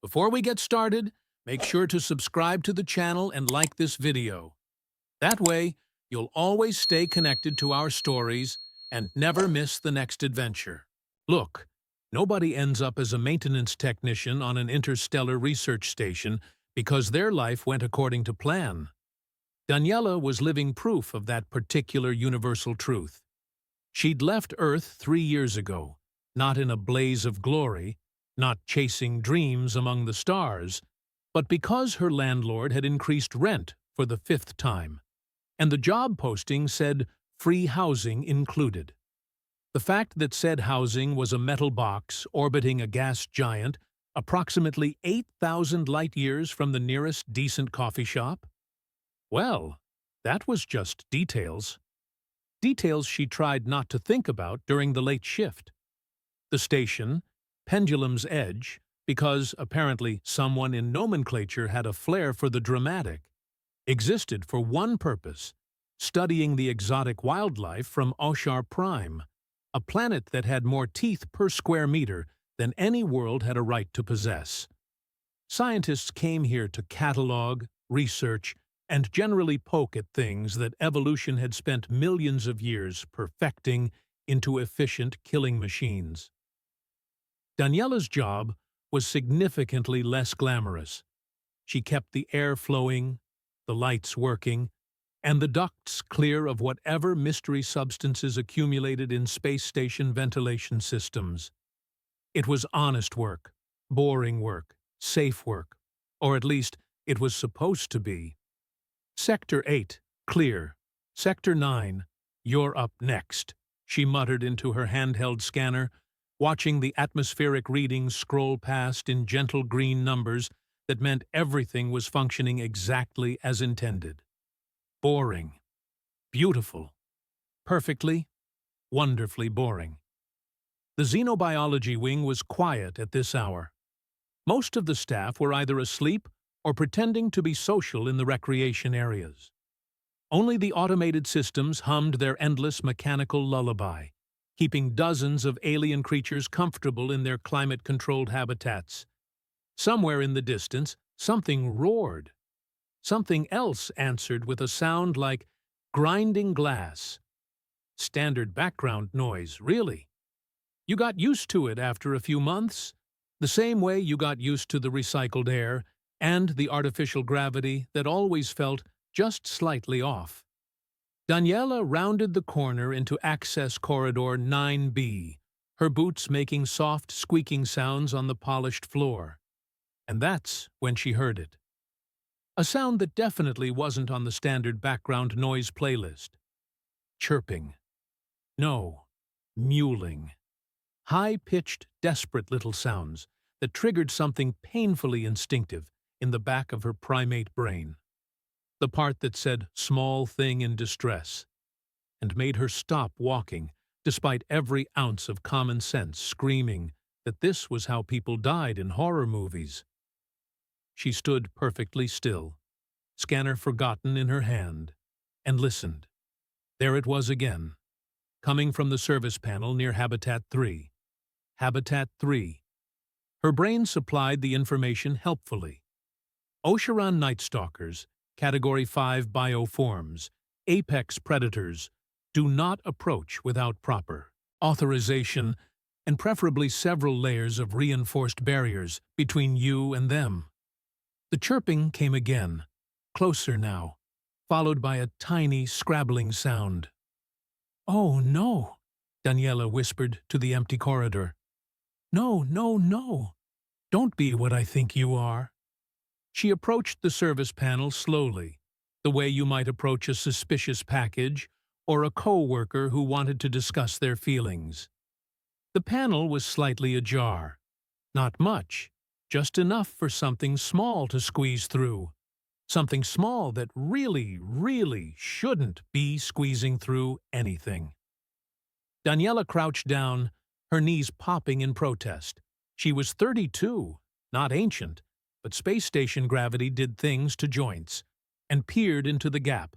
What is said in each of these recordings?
Before we get started, make sure to subscribe to the channel and like this video. That way, you'll always stay connected to our stories and never miss the next adventure. Look, nobody ends up as a maintenance technician on an interstellar research station because their life went according to plan. Daniela was living proof of that particular universal truth. She'd left Earth 3 years ago, not in a blaze of glory, not chasing dreams among the stars, but because her landlord had increased rent for the 5th time, and the job posting said free housing included. The fact that said housing was a metal box orbiting a gas giant approximately 8,000 light-years from the nearest decent coffee shop? Well, that was just details. Details she tried not to think about during the late shift. The station, Pendulum's Edge, because apparently someone in nomenclature had a flair for the dramatic, existed for one purpose: studying the exotic wildlife from Oshar Prime, a planet that had more teeth per square meter than any world had a right to possess. Scientists came here to catalog, research, and generally poke at things that evolution had spent millions of years perfecting into efficient killing machines. Daniela's job was significantly less glamorous. She kept the air flowing, the lights working, and the ducts clear of whatever mystery substances accumulated in space station ventilation systems. It was honest work, boring work, safe work, or at least it was supposed to be. Sector 8, clear. Sector 9, you're up next, she muttered into her handheld scanner, watching the atmospheric readings scroll past in gentle green numbers that meant everything was functioning exactly as intended. Boring. Beautiful. Perfectly, wonderfully boring. The xenobiology wing was quiet at this hour. Most of the staff were either asleep or pretending to be social in the recreation areas. Only the automated systems hummed their endless mechanical lullaby, keeping dozens of alien creatures comfortable in their climate-controlled habitats. Somewhere in the distance, something roared. Something else answered with a sound like grinding glass. Standard background noise, really. You got used to it after a few months, the same way you got used to the recycled air and the artificial gravity that always felt just slightly off. Daniela rounded the corner into access corridor 9B, her boots making soft, squeaking sounds on the polished floor. And that's when she heard it. A sound that definitely wasn't on the standard background noise playlist. Chirping. No, mewling. High-pitched, desperate little sounds that triggered something painfully instinctive in the back of her primate brain. The part that said small thing in distress, and made her stop walking, despite every ounce of common sense screaming that this was how people died in horror movies. She stood perfectly still, scanner forgotten in her hand, and listened. There it was again, coming from the service panel near Habitat 3. Habitat 3. Her brain supplied the information helpfully. Osharan night stalkers, Category 5 bioforms, apex predators, do not approach without proper authorization and preferably several layers of reinforced barriers between you and them. The chirping came again, closer now, followed by a tiny, scrabbling sound. "Oh, no," Daniela whispered to the empty corridor. "No, no, no. Don't be what I think you are." She approached the service panel slowly, the way you might approach a suspicious package or a co-worker who wanted to discuss their feelings. The panel was slightly ajar. Not much, just enough for something small to squeeze through. Something small that really, really shouldn't be squeezing through anything. Daniela crouched down, her knees popping in protest. She was 32, not ancient, but space station gravity did things to joints, and peered into the gap.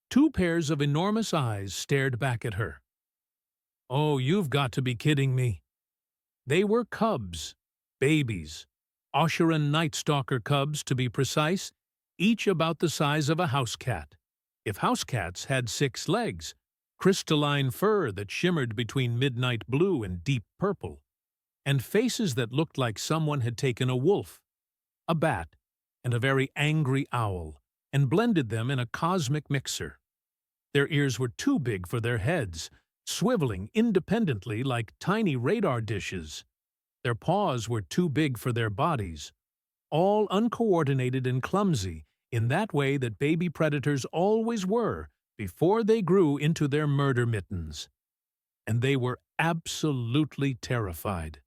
2 pairs of enormous eyes stared back at her. "Oh, you've got to be kidding me." They were cubs, babies, Aucheran night stalker cubs to be precise, each about the size of a house cat. If house cats had 6 legs, crystalline fur that shimmered between midnight blue and deep purple, and faces that looked like someone had taken a wolf, a bat, and a very angry owl, and blended them in a cosmic mixer. Their ears were too big for their heads, swiveling independently like tiny radar dishes. Their paws were too big for their bodies, all uncoordinated and clumsy in that way that baby predators always were before they grew into their murder mittens. And they were absolutely terrified.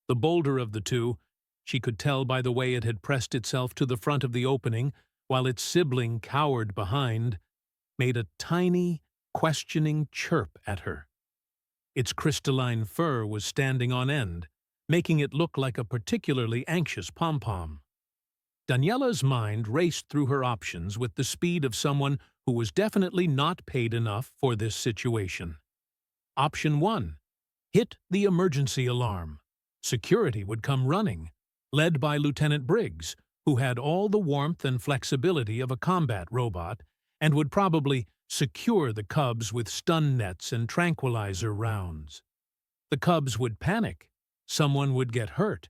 The bolder of the two, she could tell by the way it had pressed itself to the front of the opening, while its sibling cowered behind, made a tiny, questioning chirp at her. Its crystalline fur was standing on end, making it look like a particularly anxious pom-pom. Daniela's mind raced through her options with the speed of someone who was definitely not paid enough for this situation. Option 1. Hit the emergency alarm. Security would come running, led by Lieutenant Briggs, who had all the warmth and flexibility of a combat robot, and would probably secure the cubs with stun nets and tranquilizer rounds. The cubs would panic, someone would get hurt,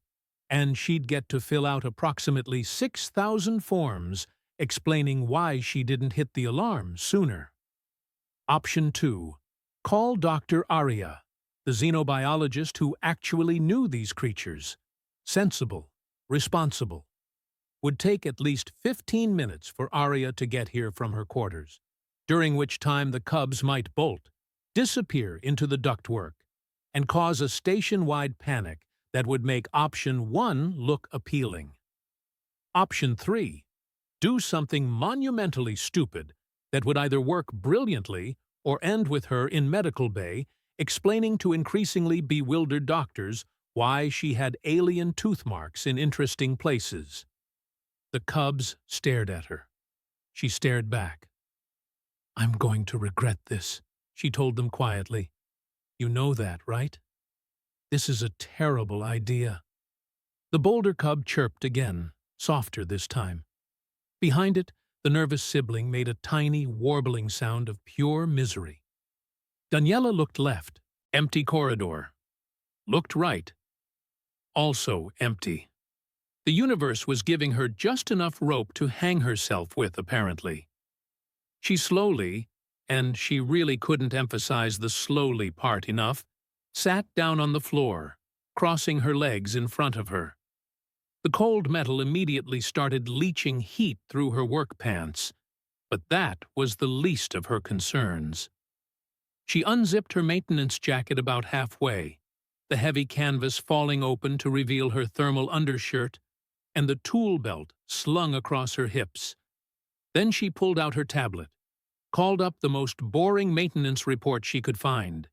and she'd get to fill out approximately 6,000 forms explaining why she didn't hit the alarm sooner. Option 2. Call Dr. Arya, the xenobiologist who actually knew these creatures. Sensible, responsible. Would take at least 15 minutes for Arya to get here from her quarters, during which time the cubs might bolt, disappear into the ductwork, and cause a station-wide panic that would make Option 1 look appealing. Option 3. Do something monumentally stupid that would either work brilliantly or end with her in medical bay explaining to increasingly bewildered doctors why she had alien tooth marks in interesting places. The cubs stared at her. She stared back. "I'm going to regret this," she told them quietly. "You know that, right? This is a terrible idea." The bolder cub chirped again, softer this time. Behind it, the nervous sibling made a tiny, warbling sound of pure misery. Daniela looked left, empty corridor. Looked right, also empty. The universe was giving her just enough rope to hang herself with, apparently. She slowly, and she really couldn't emphasize the slowly part enough, sat down on the floor, crossing her legs in front of her. The cold metal immediately started leaching heat through her work pants, but that was the least of her concerns. She unzipped her maintenance jacket about halfway, the heavy canvas falling open to reveal her thermal undershirt and the tool belt slung across her hips. Then she pulled out her tablet, called up the most boring maintenance report she could find,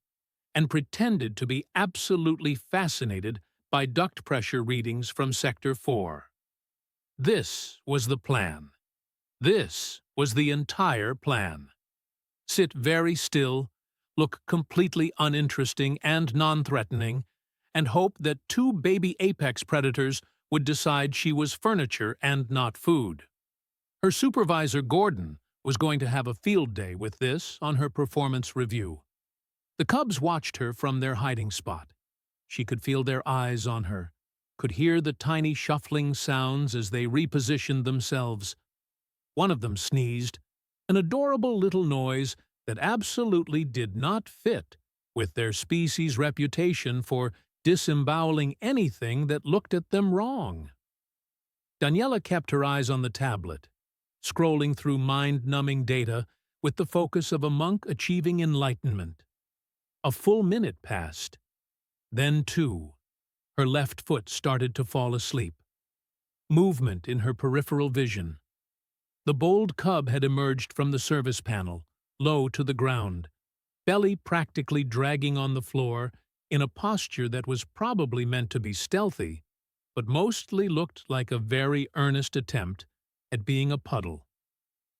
and pretended to be absolutely fascinated by duct pressure readings from Sector 4. This was the plan. This was the entire plan. Sit very still, look completely uninteresting and non-threatening, and hope that 2 baby apex predators would decide she was furniture and not food. Her supervisor, Gordon, was going to have a field day with this on her performance review. The cubs watched her from their hiding spot. She could feel their eyes on her, could hear the tiny shuffling sounds as they repositioned themselves. One of them sneezed, an adorable little noise that absolutely did not fit with their species' reputation for disemboweling anything that looked at them wrong. Daniela kept her eyes on the tablet, scrolling through mind-numbing data with the focus of a monk achieving enlightenment. A full minute passed. Then 2. Her left foot started to fall asleep. Movement in her peripheral vision. The bold cub had emerged from the service panel, low to the ground, belly practically dragging on the floor in a posture that was probably meant to be stealthy, but mostly looked like a very earnest attempt at being a puddle.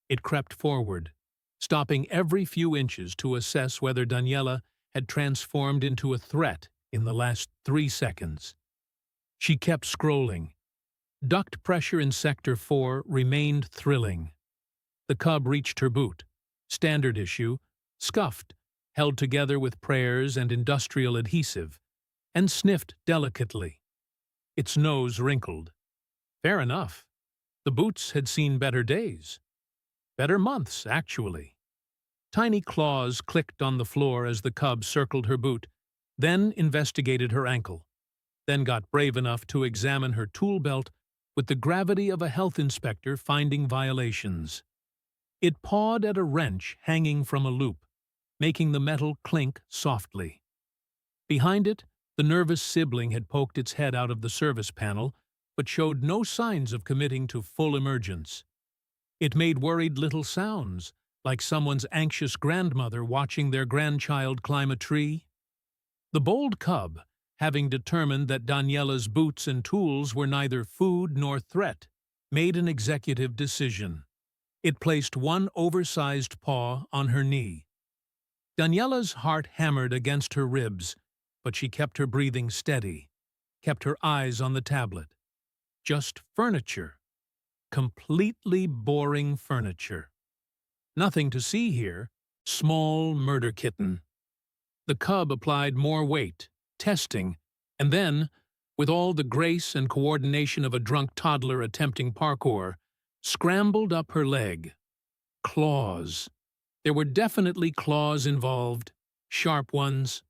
It crept forward, stopping every few inches to assess whether Daniela had transformed into a threat in the last 3 seconds. She kept scrolling, Duct pressure in Sector 4 remained thrilling. The cub reached her boot, standard issue, scuffed, held together with prayers and industrial adhesive, and sniffed delicately. Its nose wrinkled. Fair enough. The boots had seen better days. Better months, actually. Tiny claws clicked on the floor as the cub circled her boot, then investigated her ankle, then got brave enough to examine her tool belt with the gravity of a health inspector finding violations. It pawed at a wrench hanging from a loop, making the metal clink softly. Behind it, the nervous sibling had poked its head out of the service panel, but showed no signs of committing to full emergence. It made worried little sounds, like someone's anxious grandmother watching their grandchild climb a tree. The bold cub, having determined that Daniela's boots and tools were neither food nor threat, made an executive decision. It placed one oversized paw on her knee. Daniela's heart hammered against her ribs, but she kept her breathing steady, kept her eyes on the tablet. Just furniture. Completely boring furniture. Nothing to see here. Small murder kitten. The cub applied more weight, testing, and then, with all the grace and coordination of a drunk toddler attempting parkour, scrambled up her leg. Claws. There were definitely claws involved, sharp ones.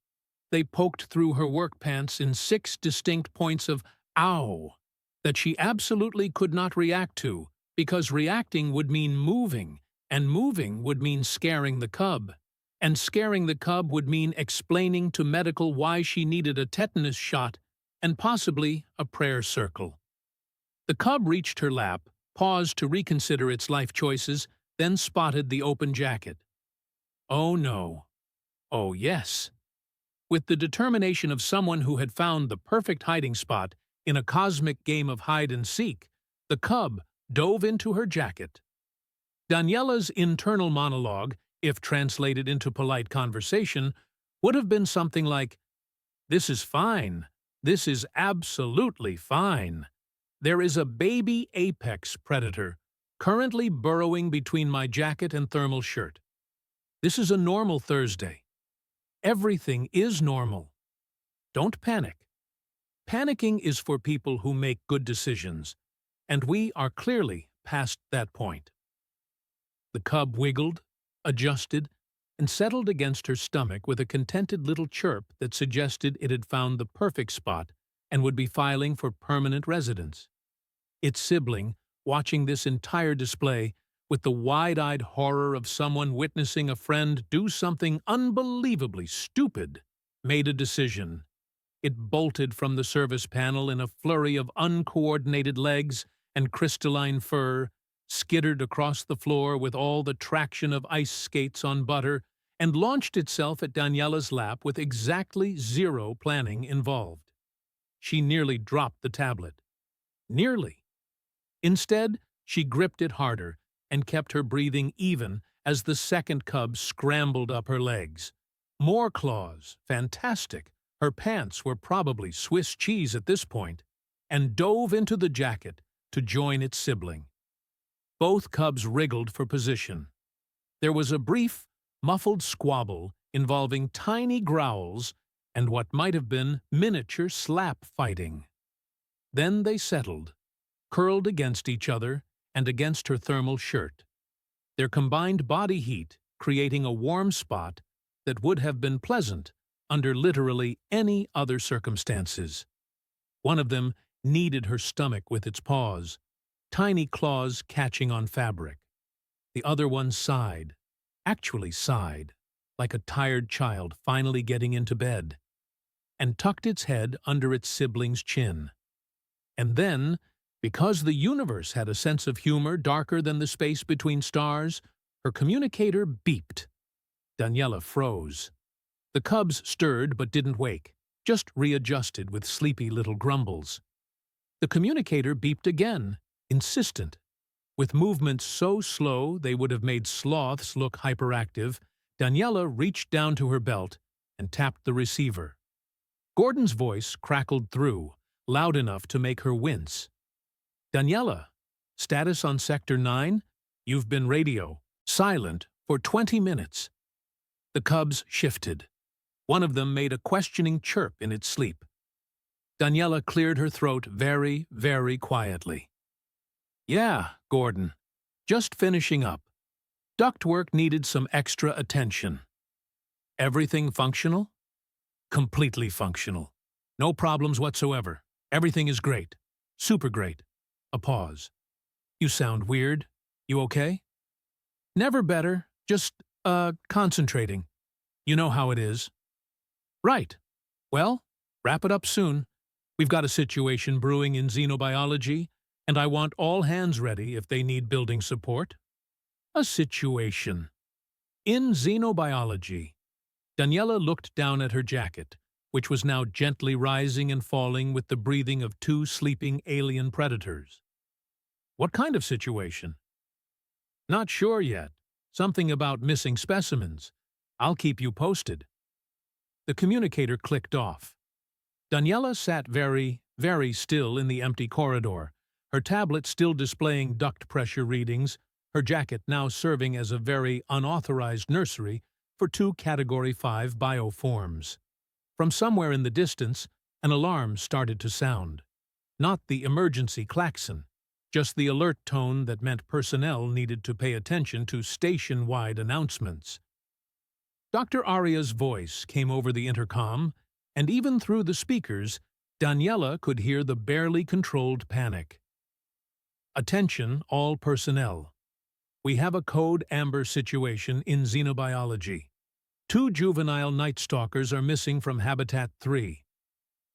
They poked through her work pants in 6 distinct points of ow that she absolutely could not react to, because reacting would mean moving, and moving would mean scaring the cub, and scaring the cub would mean explaining to medical why she needed a tetanus shot and possibly a prayer circle. The cub reached her lap, paused to reconsider its life choices, then spotted the open jacket. Oh no. Oh yes. With the determination of someone who had found the perfect hiding spot in a cosmic game of hide-and-seek, the cub dove into her jacket. Daniela's internal monologue, if translated into polite conversation, would have been something like, "This is fine. This is absolutely fine. There is a baby apex predator currently burrowing between my jacket and thermal shirt. This is a normal Thursday. Everything is normal. Don't panic. Panicking is for people who make good decisions, and we are clearly past that point." The cub wiggled, adjusted, and settled against her stomach with a contented little chirp that suggested it had found the perfect spot and would be filing for permanent residence. Its sibling, watching this entire display with the wide-eyed horror of someone witnessing a friend do something unbelievably stupid, made a decision. It bolted from the service panel in a flurry of uncoordinated legs and crystalline fur, skittered across the floor with all the traction of ice skates on butter, and launched itself at Daniela's lap with exactly 0 planning involved. She nearly dropped the tablet. Nearly. Instead, she gripped it harder and kept her breathing even as the second cub scrambled up her legs. More claws, fantastic. Her pants were probably Swiss cheese at this point, and dove into the jacket to join its sibling. Both cubs wriggled for position. There was a brief, muffled squabble involving tiny growls and what might have been miniature slap fighting. Then they settled, curled against each other and against her thermal shirt, their combined body heat creating a warm spot that would have been pleasant under literally any other circumstances. One of them kneaded her stomach with its paws, tiny claws catching on fabric. The other one sighed, actually sighed, like a tired child finally getting into bed, and tucked its head under its sibling's chin. And then, because the universe had a sense of humor darker than the space between stars, her communicator beeped. Daniela froze. The cubs stirred but didn't wake, just readjusted with sleepy little grumbles. The communicator beeped again, insistent. With movements so slow they would have made sloths look hyperactive, Daniela reached down to her belt and tapped the receiver. Gordon's voice crackled through, loud enough to make her wince. Daniela, status on Sector 9? You've been silent for 20 minutes. The cubs shifted. One of them made a questioning chirp in its sleep. Daniela cleared her throat very, very quietly. Yeah, Gordon. Just finishing up. Ductwork needed some extra attention. Everything functional? Completely functional. No problems whatsoever. Everything is great. Super great. A pause. You sound weird. You okay? Never better. Just, concentrating. You know how it is. Right. Well, wrap it up soon. We've got a situation brewing in xenobiology, and I want all hands ready if they need building support. A situation. In xenobiology. Daniela looked down at her jacket, which was now gently rising and falling with the breathing of two sleeping alien predators. What kind of situation? Not sure yet. Something about missing specimens. I'll keep you posted. The communicator clicked off. Daniela sat very, very still in the empty corridor, her tablet still displaying duct pressure readings, her jacket now serving as a very unauthorized nursery for two Category 5 bioforms. From somewhere in the distance, an alarm started to sound. Not the emergency klaxon, just the alert tone that meant personnel needed to pay attention to station-wide announcements. Dr. Aria's voice came over the intercom, and even through the speakers, Daniela could hear the barely controlled panic. Attention, all personnel. We have a Code Amber situation in xenobiology. 2 juvenile night stalkers are missing from Habitat 3.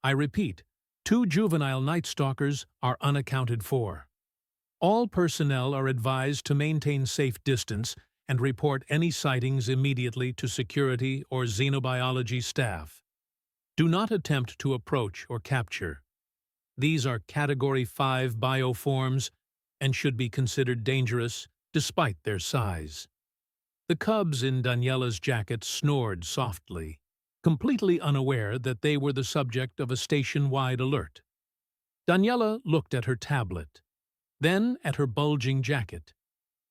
I repeat, 2 juvenile night stalkers are unaccounted for. All personnel are advised to maintain safe distance and report any sightings immediately to security or xenobiology staff. Do not attempt to approach or capture. These are Category 5 bioforms and should be considered dangerous despite their size. The cubs in Daniela's jacket snored softly, completely unaware that they were the subject of a station-wide alert. Daniela looked at her tablet, then at her bulging jacket,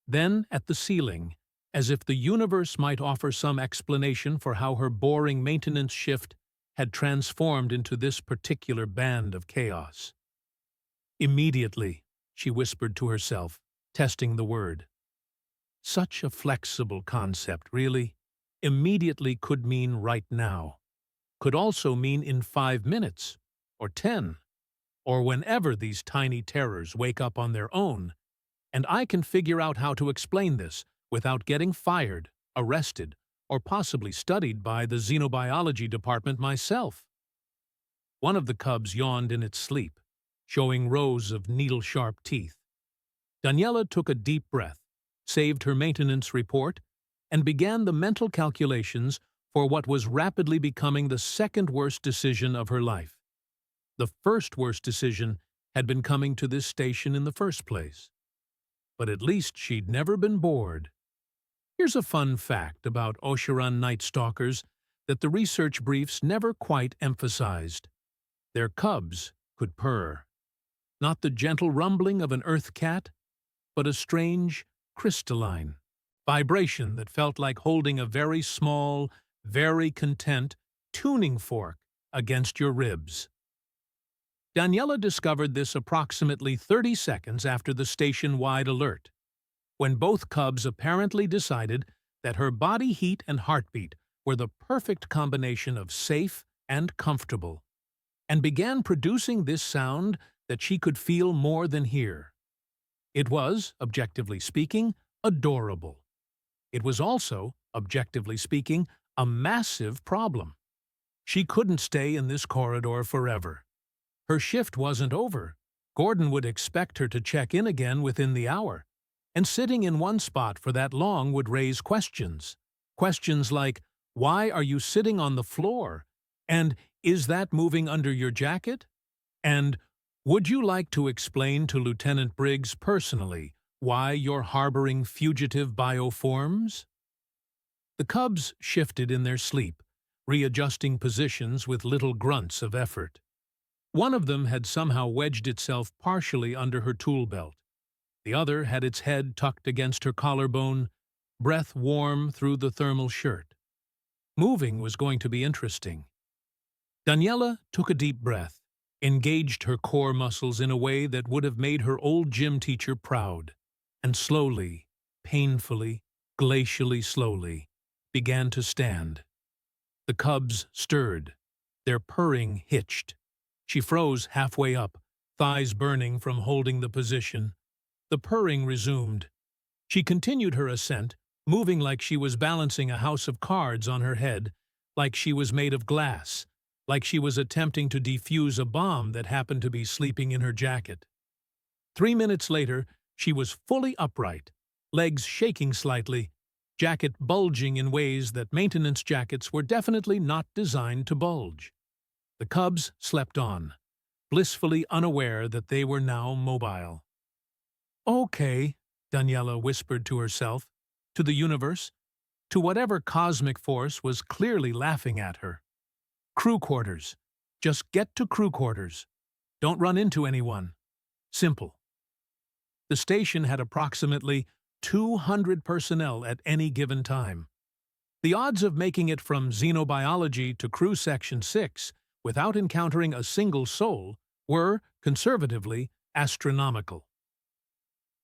then at the ceiling, as if the universe might offer some explanation for how her boring maintenance shift had transformed into this particular band of chaos. Immediately, she whispered to herself, testing the word. Such a flexible concept, really. Immediately could mean right now. Could also mean in 5 minutes, or 10, or whenever these tiny terrors wake up on their own, and I can figure out how to explain this without getting fired, arrested, or possibly studied by the xenobiology department myself. One of the cubs yawned in its sleep, showing rows of needle-sharp teeth. Daniela took a deep breath, saved her maintenance report, and began the mental calculations for what was rapidly becoming the second worst decision of her life. The first worst decision had been coming to this station in the first place. But at least she'd never been bored. Here's a fun fact about Oshiran night stalkers that the research briefs never quite emphasized. Their cubs could purr. Not the gentle rumbling of an earth cat, but a strange, crystalline vibration that felt like holding a very small, very content tuning fork against your ribs. Daniela discovered this approximately 30 seconds after the station-wide alert, when both cubs apparently decided that her body heat and heartbeat were the perfect combination of safe and comfortable, and began producing this sound that she could feel more than hear. It was, objectively speaking, adorable. It was also, objectively speaking, a massive problem. She couldn't stay in this corridor forever. Her shift wasn't over. Gordon would expect her to check in again within the hour, and sitting in one spot for that long would raise questions. Questions like, why are you sitting on the floor? And is that moving under your jacket? And would you like to explain to Lieutenant Briggs personally why you're harboring fugitive bioforms? The cubs shifted in their sleep, readjusting positions with little grunts of effort. One of them had somehow wedged itself partially under her tool belt. The other had its head tucked against her collarbone, breath warm through the thermal shirt. Moving was going to be interesting. Daniela took a deep breath, engaged her core muscles in a way that would have made her old gym teacher proud, and slowly, painfully, glacially slowly, began to stand. The cubs stirred. Their purring hitched. She froze halfway up, thighs burning from holding the position. The purring resumed. She continued her ascent, moving like she was balancing a house of cards on her head, like she was made of glass, like she was attempting to defuse a bomb that happened to be sleeping in her jacket. 3 minutes later, she was fully upright, legs shaking slightly, jacket bulging in ways that maintenance jackets were definitely not designed to bulge. The cubs slept on, blissfully unaware that they were now mobile. "Okay," Daniela whispered to herself, to the universe, to whatever cosmic force was clearly laughing at her. "Crew quarters. Just get to crew quarters. Don't run into anyone. Simple." The station had approximately 200 personnel at any given time. The odds of making it from xenobiology to crew section 6 without encountering a single soul were, conservatively, astronomical.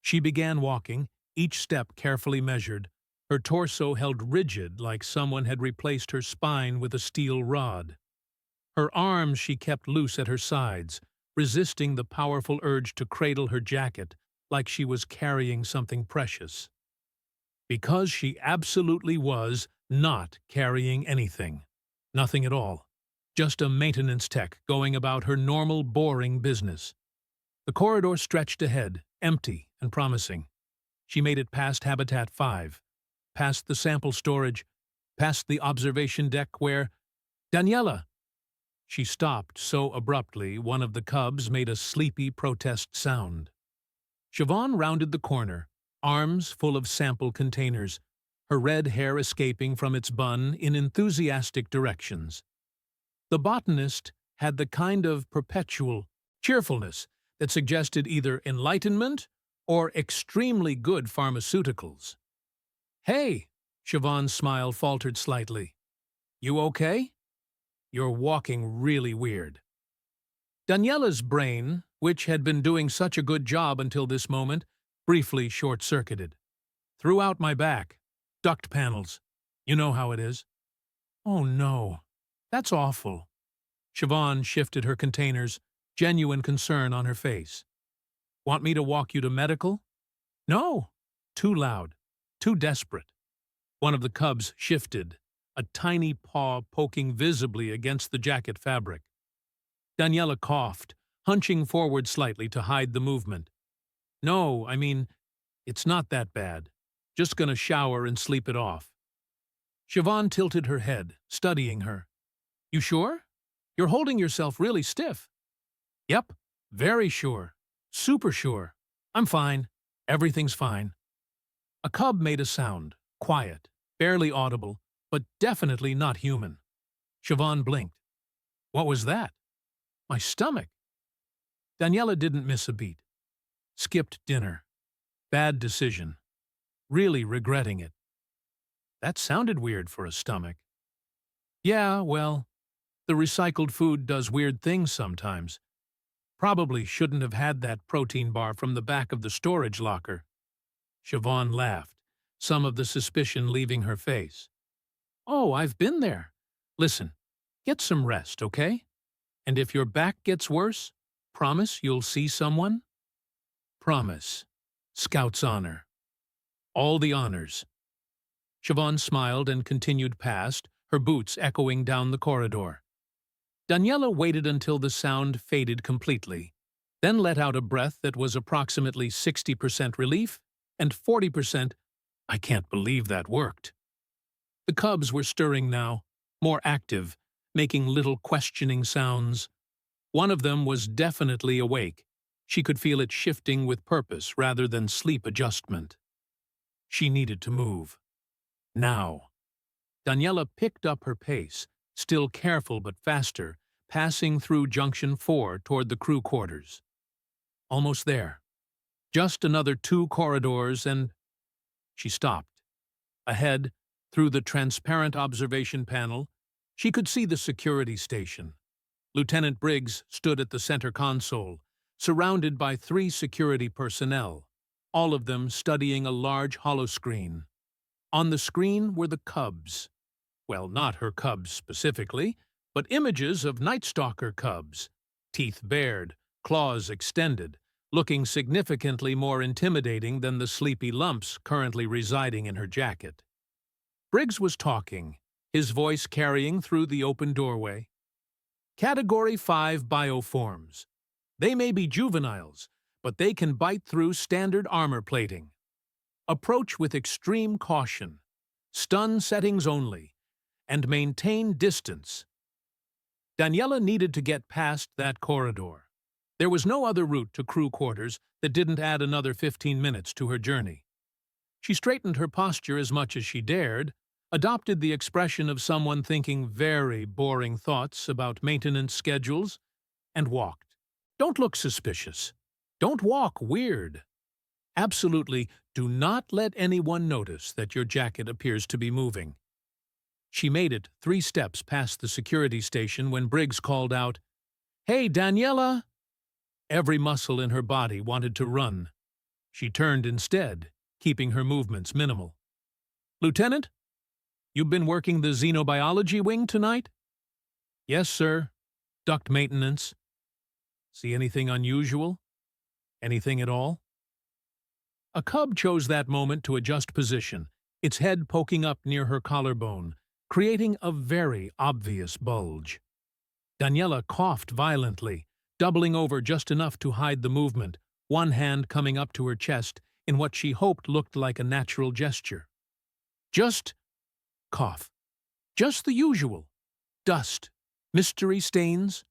She began walking, each step carefully measured, her torso held rigid like someone had replaced her spine with a steel rod. Her arms she kept loose at her sides, resisting the powerful urge to cradle her jacket like she was carrying something precious. Because she absolutely was not carrying anything. Nothing at all. Just a maintenance tech going about her normal, boring business. The corridor stretched ahead, empty and promising. She made it past Habitat 5, past the sample storage, past the observation deck where... "Daniela!" She stopped so abruptly one of the cubs made a sleepy protest sound. Siobhan rounded the corner, arms full of sample containers, her red hair escaping from its bun in enthusiastic directions. The botanist had the kind of perpetual cheerfulness that suggested either enlightenment or extremely good pharmaceuticals. "Hey!" Siobhan's smile faltered slightly. "You okay? You're walking really weird." Daniela's brain, which had been doing such a good job until this moment, briefly short-circuited. "Throughout my back. Duct panels. You know how it is." "Oh no. That's awful." Siobhan shifted her containers, genuine concern on her face. "Want me to walk you to medical?" "No." Too loud. Too desperate. One of the cubs shifted, a tiny paw poking visibly against the jacket fabric. Daniela coughed, hunching forward slightly to hide the movement. "No, I mean, it's not that bad. Just gonna shower and sleep it off." Siobhan tilted her head, studying her. "You sure? You're holding yourself really stiff." "Yep, very sure. Super sure. I'm fine. Everything's fine." A cub made a sound, quiet, barely audible, but definitely not human. Siobhan blinked. "What was that?" "My stomach." Daniela didn't miss a beat. Skipped dinner. Bad decision. Really regretting it. That sounded weird for a stomach. "Yeah, well, the recycled food does weird things sometimes. Probably shouldn't have had that protein bar from the back of the storage locker." Siobhan laughed, some of the suspicion leaving her face. "Oh, I've been there. Listen, get some rest, okay? And if your back gets worse, promise you'll see someone?" "Promise. Scout's honor. All the honors." Siobhan smiled and continued past, her boots echoing down the corridor. Daniela waited until the sound faded completely, then let out a breath that was approximately 60% relief and 40%, "I can't believe that worked." The cubs were stirring now, more active, making little questioning sounds. One of them was definitely awake. She could feel it shifting with purpose rather than sleep adjustment. She needed to move. Now. Daniela picked up her pace, still careful but faster, passing through Junction 4 toward the crew quarters. Almost there. Just another 2 corridors and… She stopped. Ahead, through the transparent observation panel, she could see the security station. Lieutenant Briggs stood at the center console, surrounded by 3 security personnel, all of them studying a large holoscreen. On the screen were the cubs. Well, not her cubs specifically, but images of Night Stalker cubs, teeth bared, claws extended, looking significantly more intimidating than the sleepy lumps currently residing in her jacket. Briggs was talking, his voice carrying through the open doorway. Category 5 bioforms. They may be juveniles, but they can bite through standard armor plating. Approach with extreme caution, stun settings only, and maintain distance. Daniela needed to get past that corridor. There was no other route to crew quarters that didn't add another 15 minutes to her journey. She straightened her posture as much as she dared, adopted the expression of someone thinking very boring thoughts about maintenance schedules, and walked. Don't look suspicious. Don't walk weird. Absolutely do not let anyone notice that your jacket appears to be moving. She made it 3 steps past the security station when Briggs called out, "Hey, Daniela!" Every muscle in her body wanted to run. She turned instead, keeping her movements minimal. "Lieutenant, you've been working the xenobiology wing tonight?" "Yes, sir. Duct maintenance." "See anything unusual? Anything at all?" A cub chose that moment to adjust position, its head poking up near her collarbone, creating a very obvious bulge. Daniela coughed violently, doubling over just enough to hide the movement, one hand coming up to her chest in what she hoped looked like a natural gesture. Just cough. Just the usual. Dust. Mystery stains.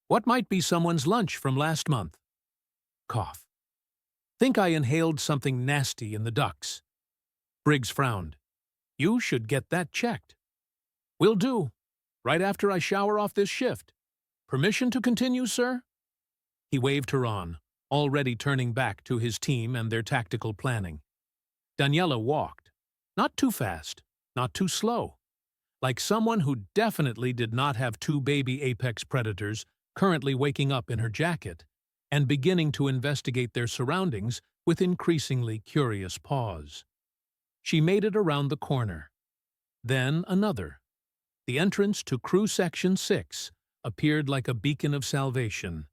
What might be someone's lunch from last month? Cough. Think I inhaled something nasty in the ducts. Briggs frowned. You should get that checked. Will do. Right after I shower off this shift. Permission to continue, sir? He waved her on, already turning back to his team and their tactical planning. Daniela walked. Not too fast, not too slow. Like someone who definitely did not have 2 baby apex predators currently waking up in her jacket and beginning to investigate their surroundings with increasingly curious pause. She made it around the corner. Then another. The entrance to Crew Section 6 appeared like a beacon of salvation.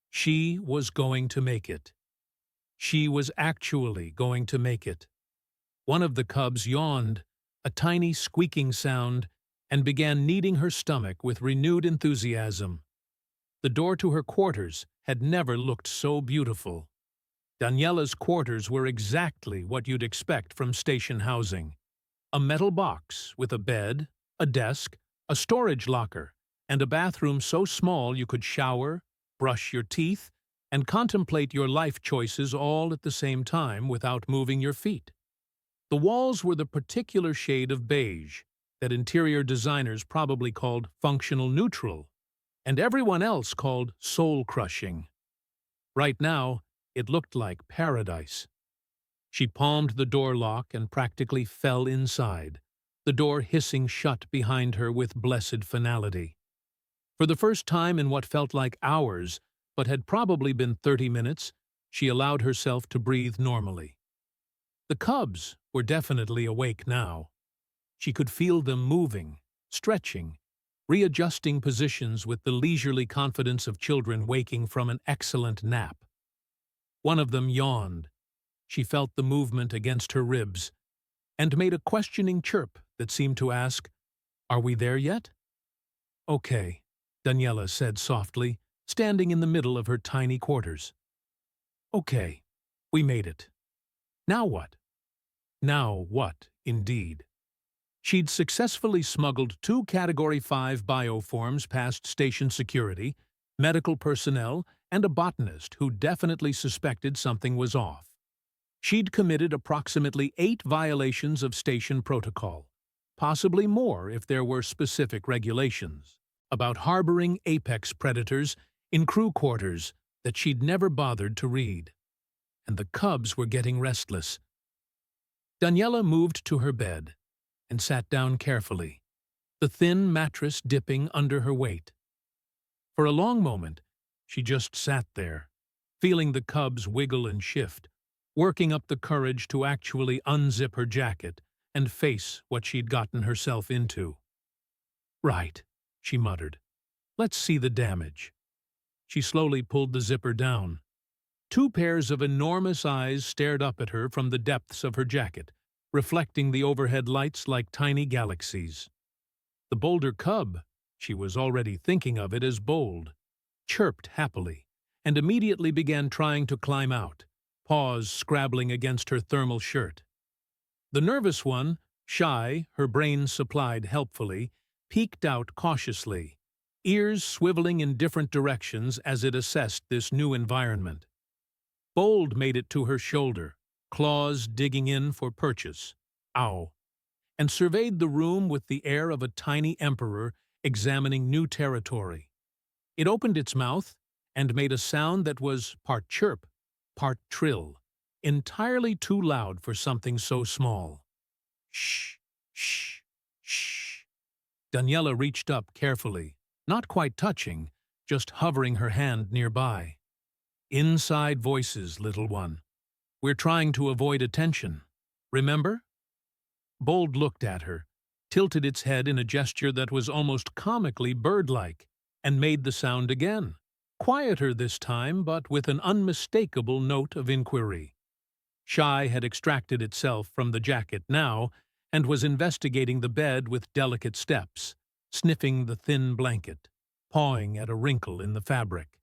She was going to make it. She was actually going to make it. One of the cubs yawned, a tiny squeaking sound, and began kneading her stomach with renewed enthusiasm. The door to her quarters had never looked so beautiful. Daniela's quarters were exactly what you'd expect from station housing. A metal box with a bed, a desk, a storage locker, and a bathroom so small you could shower, brush your teeth, and contemplate your life choices all at the same time without moving your feet. The walls were the particular shade of beige that interior designers probably called functional neutral, and everyone else called soul-crushing. Right now, it looked like paradise. She palmed the door lock and practically fell inside, the door hissing shut behind her with blessed finality. For the first time in what felt like hours, but had probably been 30 minutes, she allowed herself to breathe normally. The cubs were definitely awake now. She could feel them moving, stretching, readjusting positions with the leisurely confidence of children waking from an excellent nap. One of them yawned. She felt the movement against her ribs and made a questioning chirp that seemed to ask, "Are we there yet?" "Okay," Daniela said softly, standing in the middle of her tiny quarters. "Okay, we made it. Now what?" Now what, indeed? She'd successfully smuggled 2 Category 5 bioforms past station security, medical personnel, and a botanist who definitely suspected something was off. She'd committed approximately 8 violations of station protocol, possibly more if there were specific regulations. about harboring apex predators in crew quarters that she'd never bothered to read. And the cubs were getting restless. Daniela moved to her bed and sat down carefully, the thin mattress dipping under her weight. For a long moment, she just sat there, feeling the cubs wiggle and shift, working up the courage to actually unzip her jacket and face what she'd gotten herself into. "Right," she muttered. "Let's see the damage." She slowly pulled the zipper down. Two pairs of enormous eyes stared up at her from the depths of her jacket, reflecting the overhead lights like tiny galaxies. The bolder cub, she was already thinking of it as bold, chirped happily, and immediately began trying to climb out, paws scrabbling against her thermal shirt. The nervous one, shy, her brain supplied helpfully, peeked out cautiously, ears swiveling in different directions as it assessed this new environment. Bold made it to her shoulder, claws digging in for purchase. Ow! And surveyed the room with the air of a tiny emperor examining new territory. It opened its mouth and made a sound that was part chirp, part trill, entirely too loud for something so small. Shh, shh, shh. Daniela reached up carefully, not quite touching, just hovering her hand nearby. "Inside voices, little one. We're trying to avoid attention. Remember?" Bold looked at her, tilted its head in a gesture that was almost comically bird-like, and made the sound again, quieter this time but with an unmistakable note of inquiry. Shy had extracted itself from the jacket now and was investigating the bed with delicate steps, sniffing the thin blanket, pawing at a wrinkle in the fabric.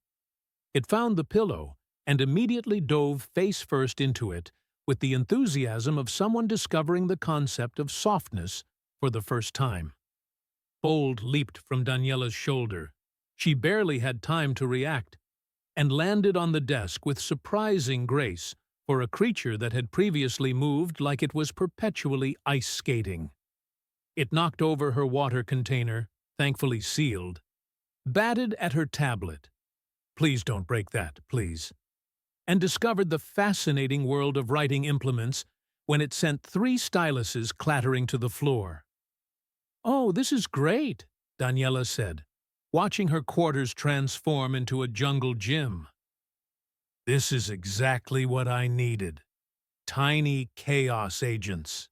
It found the pillow and immediately dove face first into it with the enthusiasm of someone discovering the concept of softness for the first time. Bold leaped from Daniela's shoulder. She barely had time to react, and landed on the desk with surprising grace for a creature that had previously moved like it was perpetually ice skating. It knocked over her water container, thankfully sealed, batted at her tablet. "Please don't break that, please." And discovered the fascinating world of writing implements when it sent 3 styluses clattering to the floor. "Oh, this is great," Daniela said, watching her quarters transform into a jungle gym. "This is exactly what I needed. Tiny chaos agents."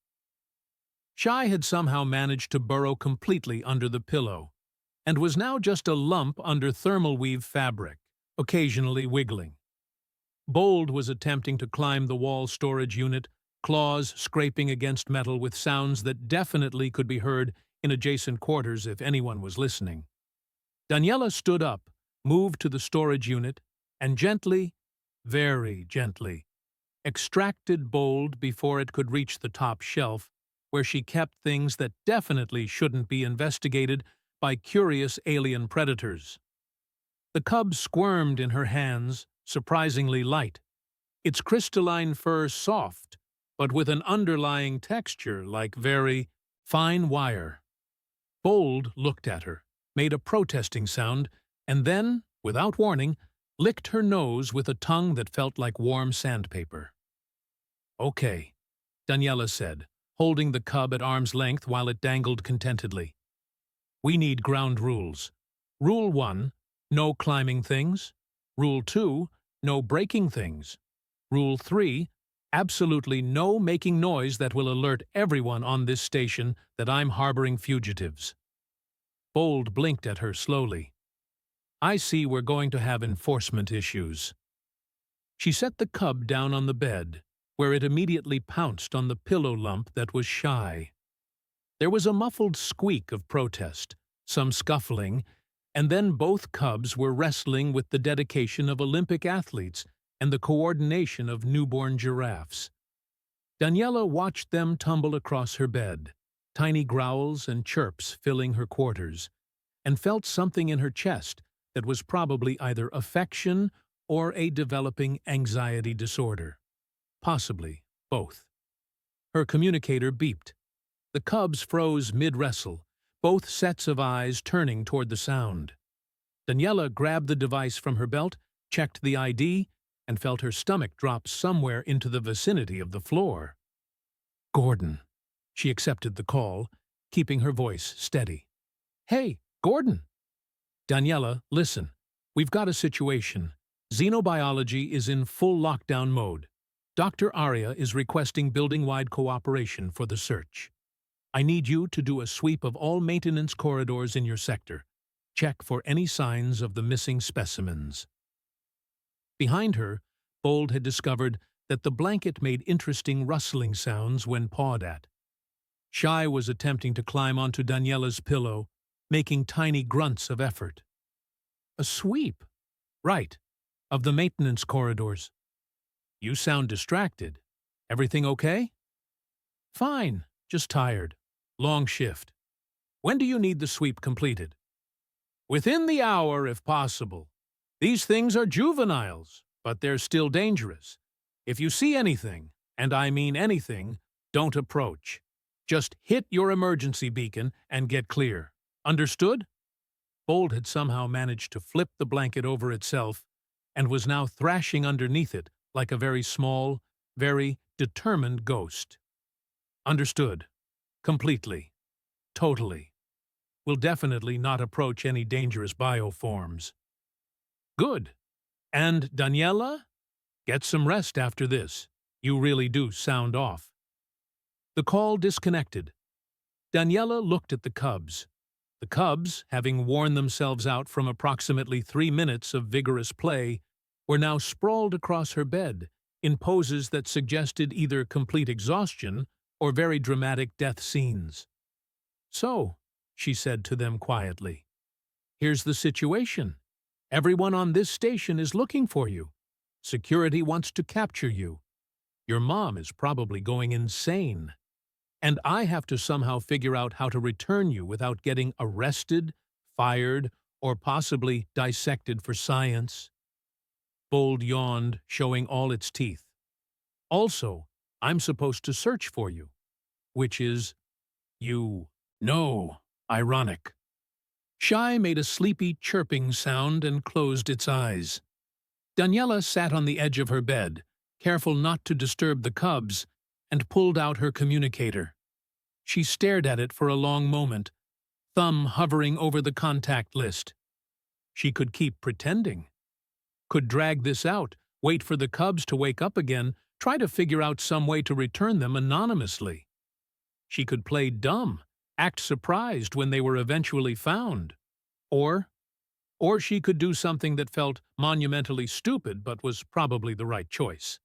Shy had somehow managed to burrow completely under the pillow, and was now just a lump under thermal weave fabric, occasionally wiggling. Bold was attempting to climb the wall storage unit, claws scraping against metal with sounds that definitely could be heard in adjacent quarters if anyone was listening. Daniela stood up, moved to the storage unit, and gently, very gently, extracted Bold before it could reach the top shelf, where she kept things that definitely shouldn't be investigated by curious alien predators. The cub squirmed in her hands, surprisingly light, its crystalline fur soft, but with an underlying texture like very fine wire. Bold looked at her, made a protesting sound, and then, without warning, licked her nose with a tongue that felt like warm sandpaper. "Okay," Daniela said, holding the cub at arm's length while it dangled contentedly. "We need ground rules. Rule 1, no climbing things. Rule 2, no breaking things. Rule 3, absolutely no making noise that will alert everyone on this station that I'm harboring fugitives." Bold blinked at her slowly. "I see we're going to have enforcement issues." She set the cub down on the bed, where it immediately pounced on the pillow lump that was Shy. There was a muffled squeak of protest, some scuffling, and then both cubs were wrestling with the dedication of Olympic athletes and the coordination of newborn giraffes. Daniela watched them tumble across her bed, tiny growls and chirps filling her quarters, and felt something in her chest that was probably either affection or a developing anxiety disorder. Possibly both. Her communicator beeped. The cubs froze mid-wrestle, both sets of eyes turning toward the sound. Daniela grabbed the device from her belt, checked the ID, and felt her stomach drop somewhere into the vicinity of the floor. Gordon. She accepted the call, keeping her voice steady. Hey, Gordon. Daniela, listen. We've got a situation. Xenobiology is in full lockdown mode. Dr. Arya is requesting building-wide cooperation for the search. I need you to do a sweep of all maintenance corridors in your sector. Check for any signs of the missing specimens. Behind her, Bold had discovered that the blanket made interesting rustling sounds when pawed at. Shy was attempting to climb onto Daniela's pillow, making tiny grunts of effort. A sweep. Right. Of the maintenance corridors. You sound distracted. Everything okay? Fine. Just tired. Long shift. When do you need the sweep completed? Within the hour, if possible. These things are juveniles, but they're still dangerous. If you see anything, and I mean anything, don't approach. Just hit your emergency beacon and get clear. Understood? Bold had somehow managed to flip the blanket over itself and was now thrashing underneath it like a very small, very determined ghost. Understood. Completely. Totally. Will definitely not approach any dangerous bioforms. Good. And Daniela? Get some rest after this. You really do sound off. The call disconnected. Daniela looked at the cubs. The cubs, having worn themselves out from approximately 3 minutes of vigorous play, were now sprawled across her bed in poses that suggested either complete exhaustion or very dramatic death scenes. So, she said to them quietly, here's the situation. Everyone on this station is looking for you. Security wants to capture you. Your mom is probably going insane. And I have to somehow figure out how to return you without getting arrested, fired, or possibly dissected for science. Bold yawned, showing all its teeth. Also, I'm supposed to search for you. Which is, you know, ironic. Shy made a sleepy chirping sound and closed its eyes. Daniela sat on the edge of her bed, careful not to disturb the cubs, and pulled out her communicator. She stared at it for a long moment, thumb hovering over the contact list. She could keep pretending. Could drag this out, wait for the cubs to wake up again, try to figure out some way to return them anonymously. She could play dumb, act surprised when they were eventually found. Or she could do something that felt monumentally stupid but was probably the right choice.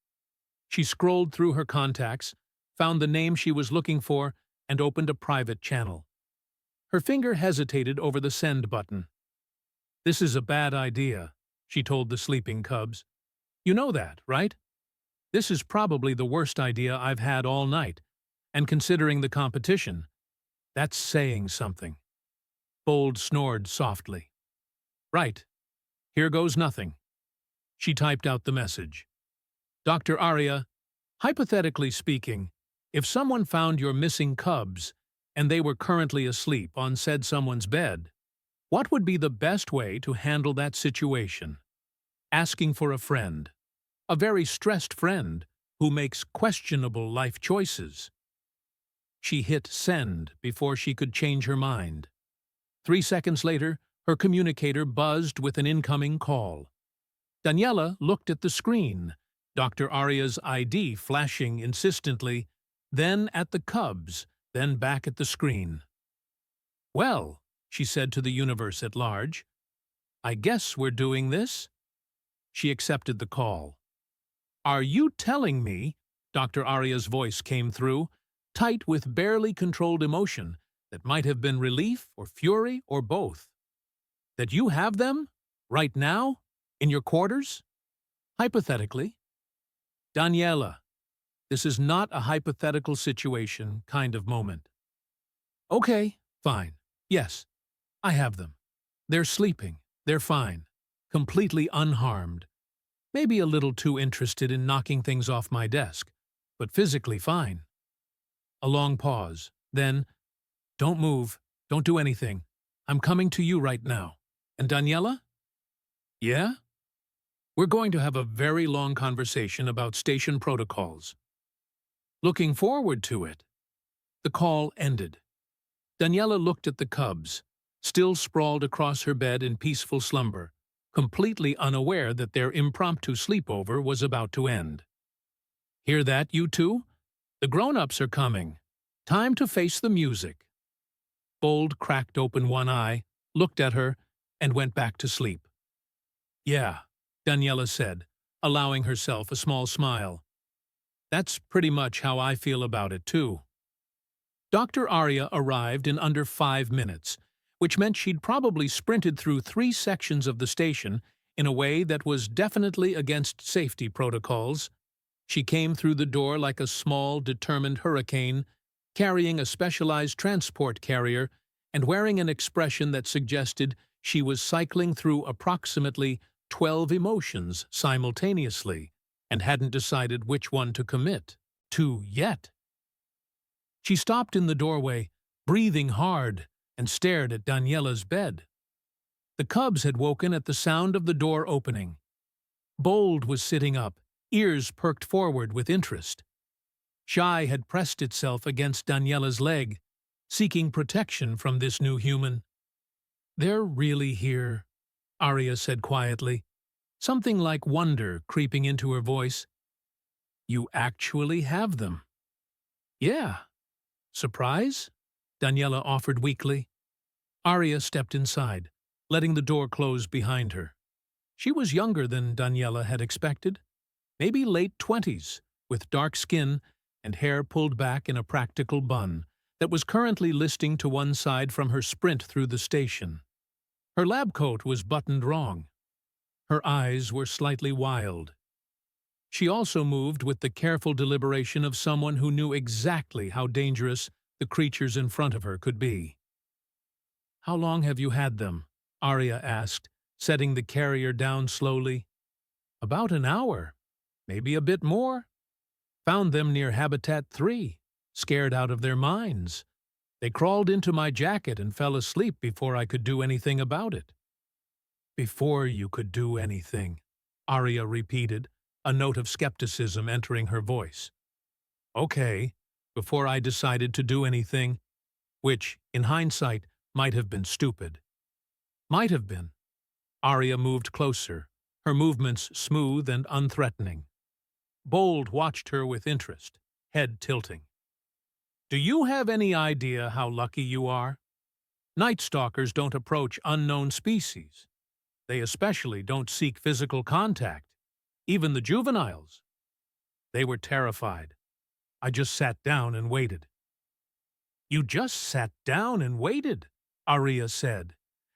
She scrolled through her contacts, found the name she was looking for, and opened a private channel. Her finger hesitated over the send button. This is a bad idea, she told the sleeping cubs. You know that, right? This is probably the worst idea I've had all night, and considering the competition, that's saying something. Bold snored softly. Right. Here goes nothing. She typed out the message. Dr. Arya, hypothetically speaking, if someone found your missing cubs and they were currently asleep on said someone's bed, what would be the best way to handle that situation? Asking for a friend, a very stressed friend who makes questionable life choices. She hit send before she could change her mind. 3 seconds later, her communicator buzzed with an incoming call. Daniela looked at the screen, Dr. Arya's ID flashing insistently, then at the cubs, then back at the screen. Well, she said to the universe at large, I guess we're doing this? She accepted the call. Are you telling me, Dr. Arya's voice came through, tight with barely controlled emotion that might have been relief or fury or both, that you have them, right now, in your quarters? Hypothetically. Daniela, this is not a hypothetical situation kind of moment. Okay, fine. Yes, I have them. They're sleeping. They're fine. Completely unharmed. Maybe a little too interested in knocking things off my desk, but physically fine. A long pause. Then, don't move. Don't do anything. I'm coming to you right now. And Daniela? Yeah? We're going to have a very long conversation about station protocols. Looking forward to it. The call ended. Daniela looked at the cubs, still sprawled across her bed in peaceful slumber, completely unaware that their impromptu sleepover was about to end. Hear that, you two? The grown-ups are coming. Time to face the music. Bold cracked open one eye, looked at her, and went back to sleep. Yeah, Daniela said, allowing herself a small smile. That's pretty much how I feel about it, too. Dr. Arya arrived in under 5 minutes, which meant she'd probably sprinted through 3 sections of the station in a way that was definitely against safety protocols. She came through the door like a small, determined hurricane, carrying a specialized transport carrier and wearing an expression that suggested she was cycling through approximately 12 emotions simultaneously and hadn't decided which one to commit to yet. She stopped in the doorway, breathing hard, and stared at Daniela's bed. The cubs had woken at the sound of the door opening. Bold was sitting up, ears perked forward with interest. Shy had pressed itself against Daniela's leg, seeking protection from this new human. They're really here, Arya said quietly, something like wonder creeping into her voice. You actually have them. Yeah. Surprise? Daniela offered weakly. Arya stepped inside, letting the door close behind her. She was younger than Daniela had expected, maybe late 20s, with dark skin and hair pulled back in a practical bun that was currently listing to one side from her sprint through the station. Her lab coat was buttoned wrong. Her eyes were slightly wild. She also moved with the careful deliberation of someone who knew exactly how dangerous the creatures in front of her could be. How long have you had them? Arya asked, setting the carrier down slowly. About an hour, maybe a bit more. Found them near Habitat 3, scared out of their minds. They crawled into my jacket and fell asleep before I could do anything about it. Before you could do anything, Arya repeated, a note of skepticism entering her voice. Okay, before I decided to do anything, which, in hindsight, might have been stupid. Might have been. Arya moved closer, her movements smooth and unthreatening. Bold watched her with interest, head tilting. Do you have any idea how lucky you are? Night stalkers don't approach unknown species. They especially don't seek physical contact, even the juveniles. They were terrified. I just sat down and waited. You just sat down and waited, Arya said,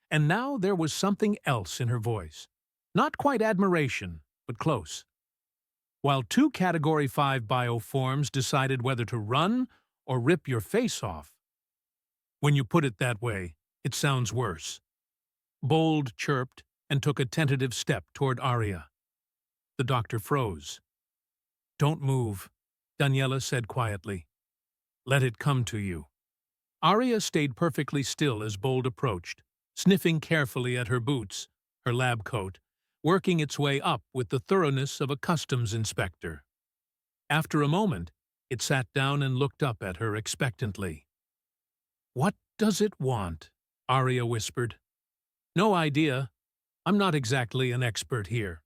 and now there was something else in her voice. Not quite admiration, but close. While 2 Category 5 bioforms decided whether to run or rip your face off. When you put it that way, it sounds worse. Bold chirped and took a tentative step toward Arya. The doctor froze. Don't move, Daniela said quietly. Let it come to you. Arya stayed perfectly still as Bold approached, sniffing carefully at her boots, her lab coat, working its way up with the thoroughness of a customs inspector. After a moment, it sat down and looked up at her expectantly. What does it want? Arya whispered. No idea. I'm not exactly an expert here.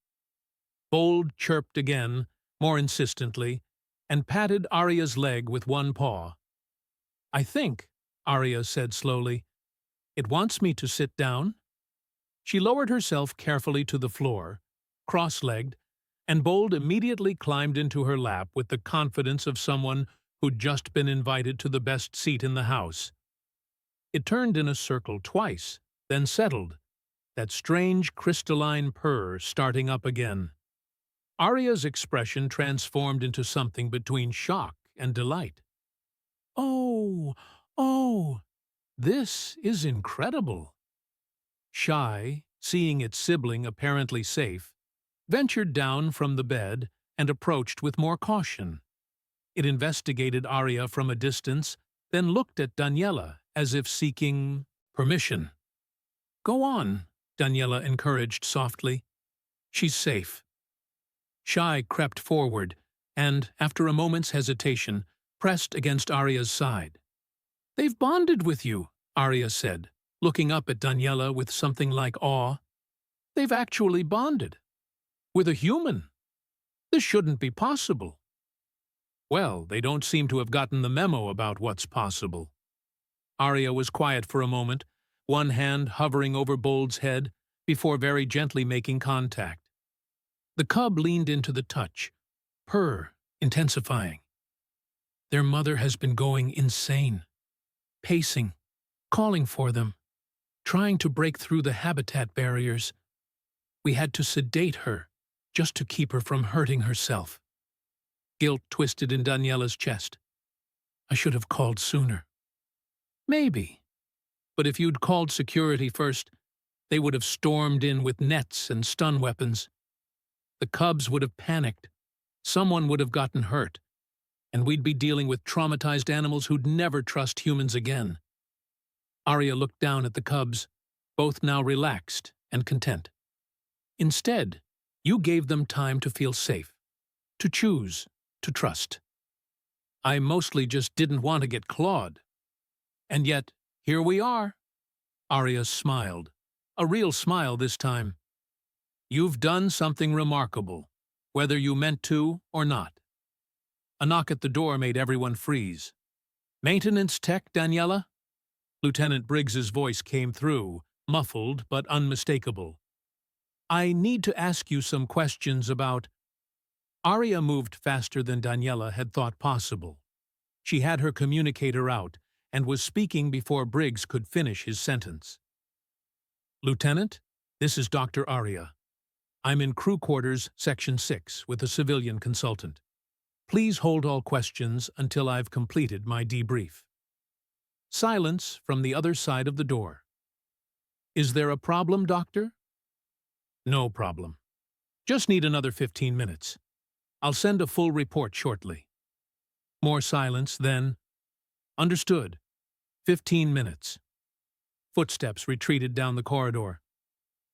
Bold chirped again, more insistently, and patted Arya's leg with one paw. I think, Arya said slowly, it wants me to sit down. She lowered herself carefully to the floor, cross-legged, and Bold immediately climbed into her lap with the confidence of someone who'd just been invited to the best seat in the house. It turned in a circle twice, then settled, that strange crystalline purr starting up again. Arya's expression transformed into something between shock and delight. Oh, this is incredible. Shy, seeing its sibling apparently safe, ventured down from the bed and approached with more caution. It investigated Arya from a distance, then looked at Daniela as if seeking permission. "Go on," Daniela encouraged softly. "She's safe." Shy crept forward and, after a moment's hesitation, pressed against Arya's side. "They've bonded with you," Arya said, looking up at Daniela with something like awe. "They've actually bonded. With a human. This shouldn't be possible." "Well, they don't seem to have gotten the memo about what's possible." Arya was quiet for a moment, one hand hovering over Bold's head, before very gently making contact. The cub leaned into the touch, purr intensifying. Their mother has been going insane, pacing, calling for them, trying to break through the habitat barriers. We had to sedate her, just to keep her from hurting herself. Guilt twisted in Daniela's chest. "I should have called sooner." "Maybe. But if you'd called security first, they would have stormed in with nets and stun weapons. The cubs would have panicked. Someone would have gotten hurt. And we'd be dealing with traumatized animals who'd never trust humans again." Arya looked down at the cubs, both now relaxed and content. "Instead, you gave them time to feel safe, to choose, to trust. I mostly just didn't want to get clawed. And yet, here we are." Arya smiled, a real smile this time. "You've done something remarkable, whether you meant to or not." A knock at the door made everyone freeze. "Maintenance tech, Daniela?" Lieutenant Briggs's voice came through, muffled but unmistakable. "I need to ask you some questions about—" Arya moved faster than Daniela had thought possible. She had her communicator out and was speaking before Briggs could finish his sentence. "Lieutenant, this is Dr. Arya. I'm in crew quarters, Section 6, with a civilian consultant. Please hold all questions until I've completed my debrief." Silence from the other side of the door. "Is there a problem, Doctor?" "No problem. Just need another 15 minutes. I'll send a full report shortly." More silence, then, "Understood. 15 minutes." Footsteps retreated down the corridor.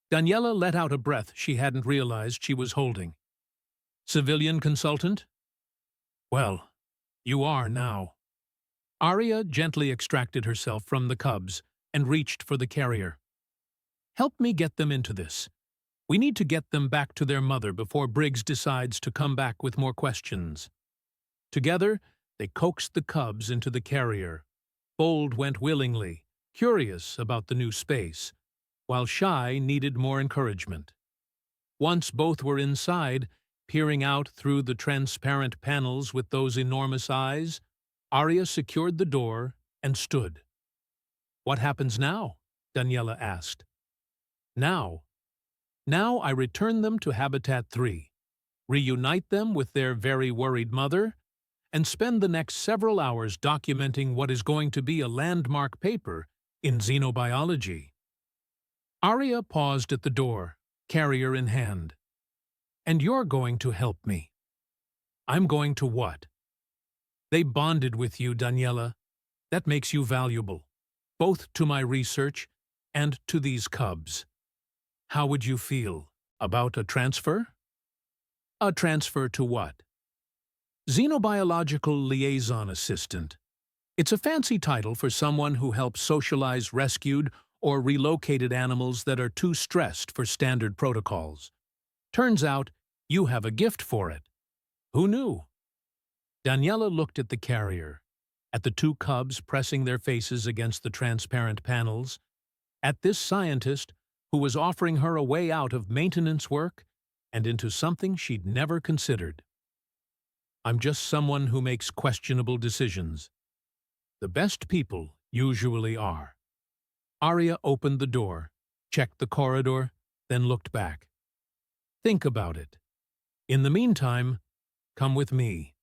Daniela let out a breath she hadn't realized she was holding. "Civilian consultant?" "Well, you are now." Arya gently extracted herself from the cubs and reached for the carrier. "Help me get them into this. We need to get them back to their mother before Briggs decides to come back with more questions." Together, they coaxed the cubs into the carrier. Bold went willingly, curious about the new space, while Shy needed more encouragement. Once both were inside, peering out through the transparent panels with those enormous eyes, Arya secured the door and stood. "What happens now?" Daniela asked. Now I return them to Habitat 3, reunite them with their very worried mother, and spend the next several hours documenting what is going to be a landmark paper in xenobiology." Arya paused at the door, carrier in hand. "And you're going to help me." "I'm going to what?" "They bonded with you, Daniela. That makes you valuable, both to my research and to these cubs. How would you feel about a transfer?" "A transfer to what?" "Xenobiological liaison assistant. It's a fancy title for someone who helps socialize rescued or relocated animals that are too stressed for standard protocols. Turns out you have a gift for it. Who knew?" Daniela looked at the carrier, at the two cubs pressing their faces against the transparent panels, at this scientist who was offering her a way out of maintenance work and into something she'd never considered. "I'm just someone who makes questionable decisions. The best people usually are." Arya opened the door, checked the corridor, then looked back. "Think about it. In the meantime, come with me.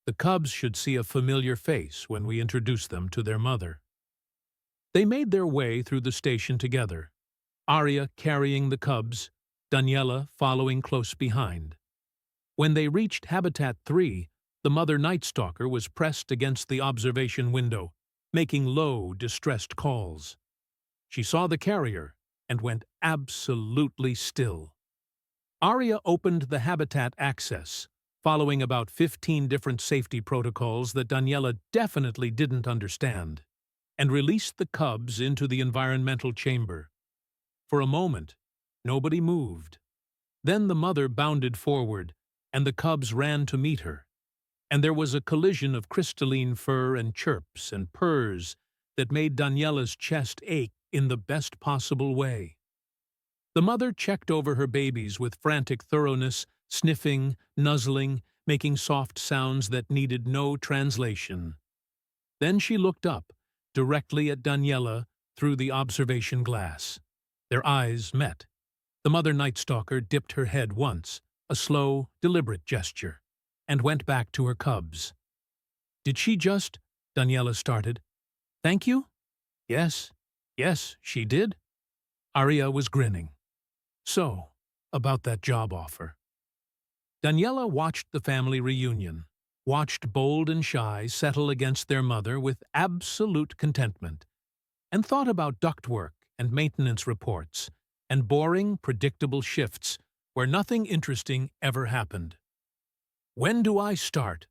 The cubs should see a familiar face when we introduce them to their mother." They made their way through the station together, Arya carrying the cubs, Daniela following close behind. When they reached Habitat 3, the mother Night Stalker was pressed against the observation window, making low, distressed calls. She saw the carrier and went absolutely still. Arya opened the habitat access, following about 15 different safety protocols that Daniela definitely didn't understand, and released the cubs into the environmental chamber. For a moment, nobody moved. Then the mother bounded forward, and the cubs ran to meet her, and there was a collision of crystalline fur and chirps and purrs that made Daniela's chest ache in the best possible way. The mother checked over her babies with frantic thoroughness, sniffing, nuzzling, making soft sounds that needed no translation. Then she looked up, directly at Daniela through the observation glass. Their eyes met. The mother Night Stalker dipped her head once, a slow, deliberate gesture, and went back to her cubs. "Did she just—" Daniela started. "Thank you?" Yes, she did." Arya was grinning. "So, about that job offer." Daniela watched the family reunion, watched Bold and Shy settle against their mother with absolute contentment, and thought about ductwork and maintenance reports, and boring, predictable shifts where nothing interesting ever happened. When do I start?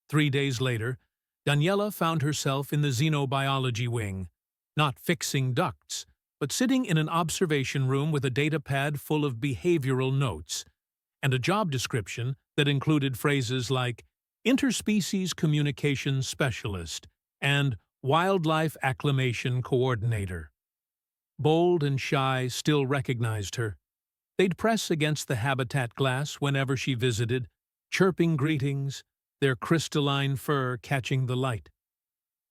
3 days later, Daniela found herself in the xenobiology wing, not fixing ducts, but sitting in an observation room with a data pad full of behavioral notes, and a job description that included phrases like interspecies communication specialist and wildlife acclimation coordinator. Bold and Shy still recognized her. They'd press against the habitat glass whenever she visited, chirping greetings, their crystalline fur catching the light.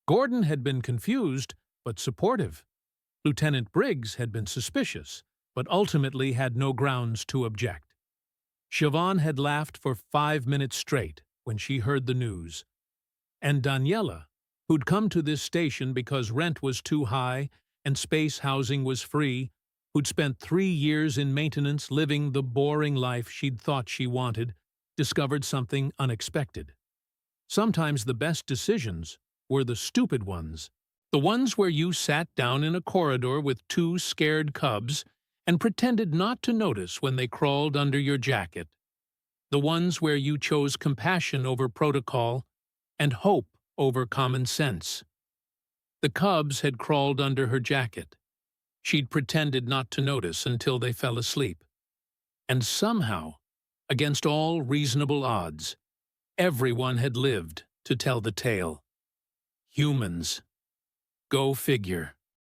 Gordon had been confused, but supportive. Lieutenant Briggs had been suspicious, but ultimately had no grounds to object. Siobhan had laughed for 5 minutes straight when she heard the news. And Daniela, who'd come to this station because rent was too high and space housing was free, who'd spent 3 years in maintenance living the boring life she'd thought she wanted, discovered something unexpected. Sometimes the best decisions were the stupid ones. The ones where you sat down in a corridor with 2 scared cubs and pretended not to notice when they crawled under your jacket. The ones where you chose compassion over protocol and hope over common sense. The cubs had crawled under her jacket. She'd pretended not to notice until they fell asleep. And somehow, against all reasonable odds, everyone had lived to tell the tale. Humans. Go figure.